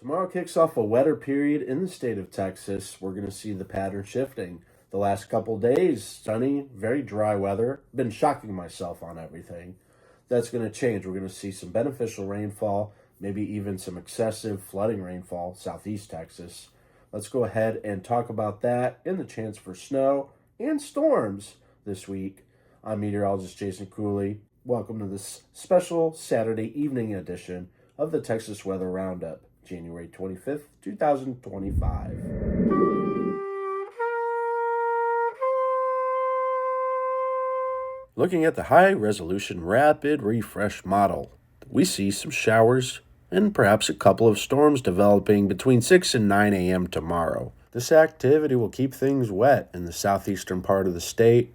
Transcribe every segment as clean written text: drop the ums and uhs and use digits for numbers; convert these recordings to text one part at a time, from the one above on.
Tomorrow kicks off a wetter period in the state of Texas. We're going to see the pattern shifting. The last couple days, sunny, very dry weather. Been shocking myself on everything. That's going to change. We're going to see some beneficial rainfall, maybe even some excessive flooding rainfall, southeast Texas. Let's go ahead and talk about that and the chance for snow and storms this week. I'm meteorologist Jason Cooley. Welcome to this special Saturday evening edition of the Texas Weather Roundup, January 25th, 2025. Looking at the high-resolution rapid refresh model, we see some showers and perhaps a couple of storms developing between 6 and 9 a.m. tomorrow. This activity will keep things wet in the southeastern part of the state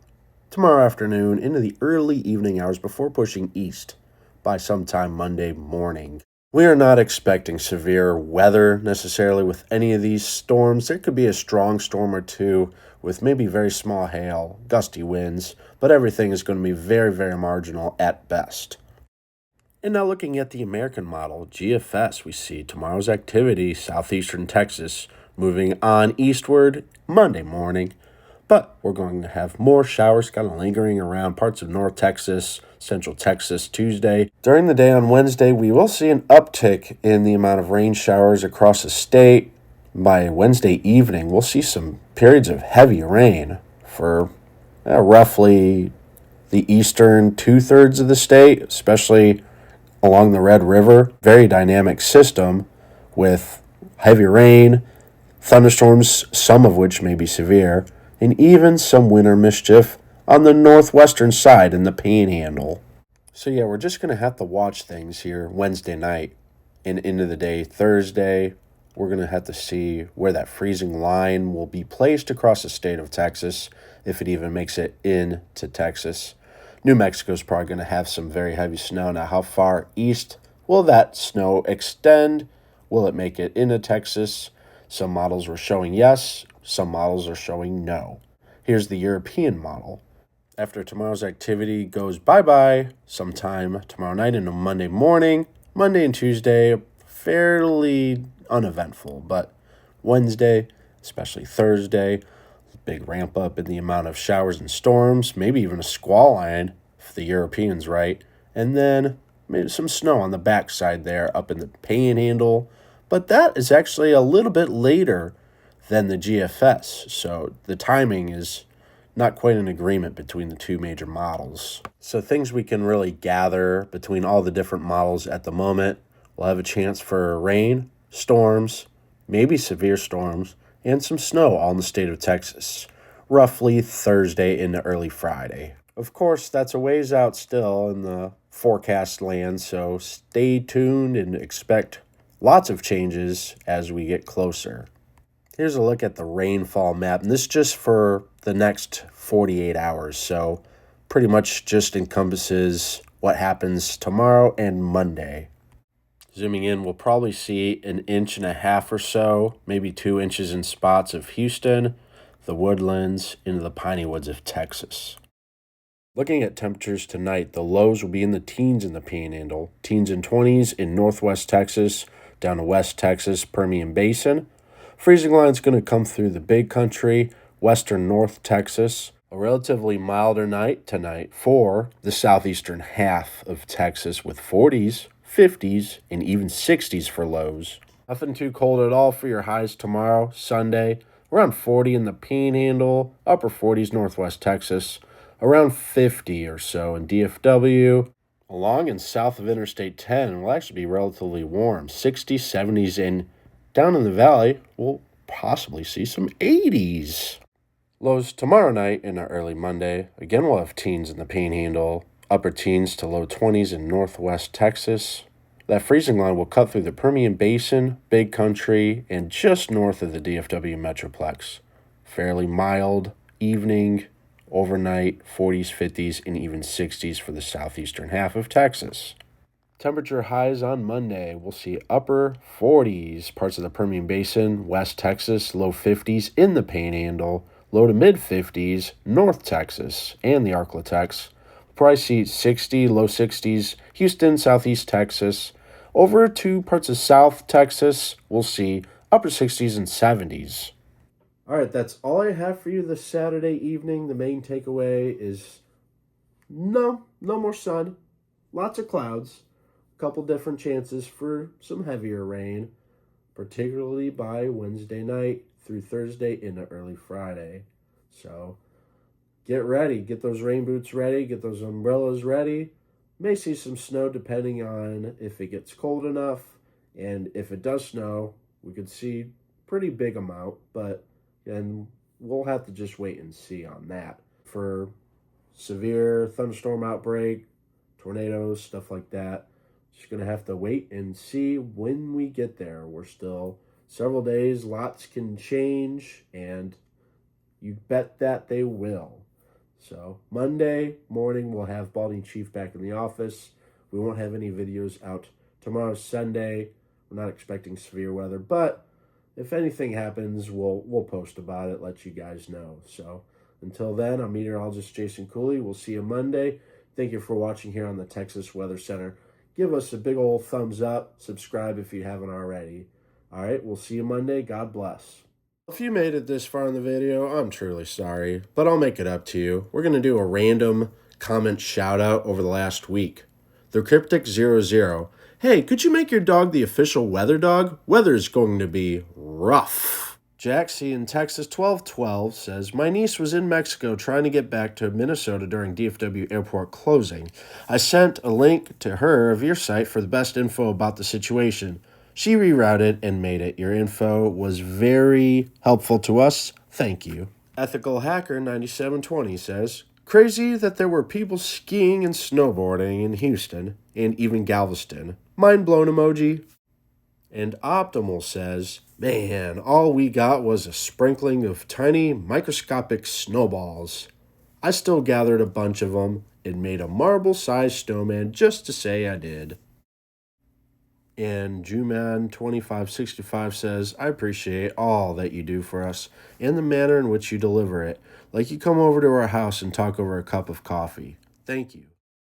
tomorrow afternoon into the early evening hours before pushing east by sometime Monday morning. We are not expecting severe weather necessarily with any of these storms. There could be a strong storm or two with maybe very small hail, gusty winds, but everything is going to be very, very marginal at best. And now looking at the American model, GFS, we see tomorrow's activity, southeastern Texas, moving on eastward Monday morning. But we're going to have more showers kind of lingering around parts of North Texas, Central Texas Tuesday. During the day on Wednesday, we will see an uptick in the amount of rain showers across the state. By Wednesday evening, we'll see some periods of heavy rain for roughly the eastern two-thirds of the state, especially along the Red River. Very dynamic system with heavy rain, thunderstorms, some of which may be severe, and even some winter mischief on the northwestern side in the Panhandle. So yeah, we're just going to have to watch things here Wednesday night and into the day Thursday. We're going to have to see where that freezing line will be placed across the state of Texas, if it even makes it into Texas. New Mexico is probably going to have some very heavy snow. Now, how far east will that snow extend? Will it make it into Texas? Some models were showing yes. Some models are showing no. Here's the European model. After tomorrow's activity goes bye-bye sometime tomorrow night into Monday morning, Monday and Tuesday, fairly uneventful. But Wednesday, especially Thursday, big ramp up in the amount of showers and storms, maybe even a squall line if the Europeans right. And then maybe some snow on the backside there up in the Panhandle. But that is actually a little bit later than the GFS, so the timing is not quite an agreement between the two major models. So things we can really gather between all the different models at the moment, we'll have a chance for rain, storms, maybe severe storms, and some snow all in the state of Texas, roughly Thursday into early Friday. Of course, that's a ways out still in the forecast land, so stay tuned and expect lots of changes as we get closer. Here's a look at the rainfall map, and this just for the next 48 hours, so pretty much just encompasses what happens tomorrow and Monday. Zooming in, we'll probably see 1.5 inches or so, maybe 2 inches in spots of Houston, the woodlands, into the piney woods of Texas. Looking at temperatures tonight, the lows will be in the teens in the Panhandle, teens and 20s in northwest Texas, down to west Texas, Permian Basin. Freezing line's going to come through the big country, western North Texas. A relatively milder night tonight for the southeastern half of Texas with 40s, 50s, and even 60s for lows. Nothing too cold at all for your highs tomorrow, Sunday. Around 40 in the Panhandle, upper 40s northwest Texas, around 50 or so in DFW. Along and south of Interstate 10 will actually be relatively warm, 60s, 70s, and down in the valley, we'll possibly see some 80s. Lows tomorrow night and early Monday. Again, we'll have teens in the Panhandle, upper teens to low 20s in northwest Texas. That freezing line will cut through the Permian Basin, big country, and just north of the DFW Metroplex. Fairly mild evening, overnight, 40s, 50s, and even 60s for the southeastern half of Texas. Temperature highs on Monday. We'll see upper 40s, parts of the Permian Basin, West Texas, low 50s in the Panhandle, low to mid 50s, North Texas, and the Arklatex. We'll probably see 60, low 60s, Houston, Southeast Texas, Over to parts of South Texas, we'll see upper 60s and 70s. All right, that's all I have for you this Saturday evening. The main takeaway is no more sun, lots of clouds, a couple different chances for some heavier rain, particularly by Wednesday night through Thursday into early Friday. So get ready, get those rain boots ready, get those umbrellas ready. May see some snow depending on if it gets cold enough, and if it does snow, we could see pretty big amount, but then we'll have to just wait and see on that. For severe thunderstorm outbreak, tornadoes, stuff like that, just gonna have to wait and see when we get there. We're still several days, lots can change, and you bet that they will. So Monday morning, we'll have Balding Chief back in the office. We won't have any videos out tomorrow, Sunday. We're not expecting severe weather, but if anything happens, we'll post about it, let you guys know. So until then, I'm meteorologist Jason Cooley. We'll see you Monday. Thank you for watching here on the Texas Weather Center. Give us a big old thumbs up. Subscribe if you haven't already. All right, we'll see you Monday. God bless. If you made it this far in the video, I'm truly sorry, but I'll make it up to you. We're going to do a random comment shout out over the last week. The Cryptic00. Hey, could you make your dog the official weather dog? Weather's going to be rough. Jaxie in Texas 1212 says, my niece was in Mexico trying to get back to Minnesota during DFW airport closing. I sent a link to her of your site for the best info about the situation. She rerouted and made it. Your info was very helpful to us. Thank you. Ethical Hacker 9720 says, crazy that there were people skiing and snowboarding in Houston and even Galveston. Mind blown emoji. And Optimal says, man, all we got was a sprinkling of tiny microscopic snowballs. I still gathered a bunch of them and made a marble-sized snowman just to say I did. And Juman2565 says, I appreciate all that you do for us and the manner in which you deliver it. Like you come over to our house and talk over a cup of coffee. Thank you.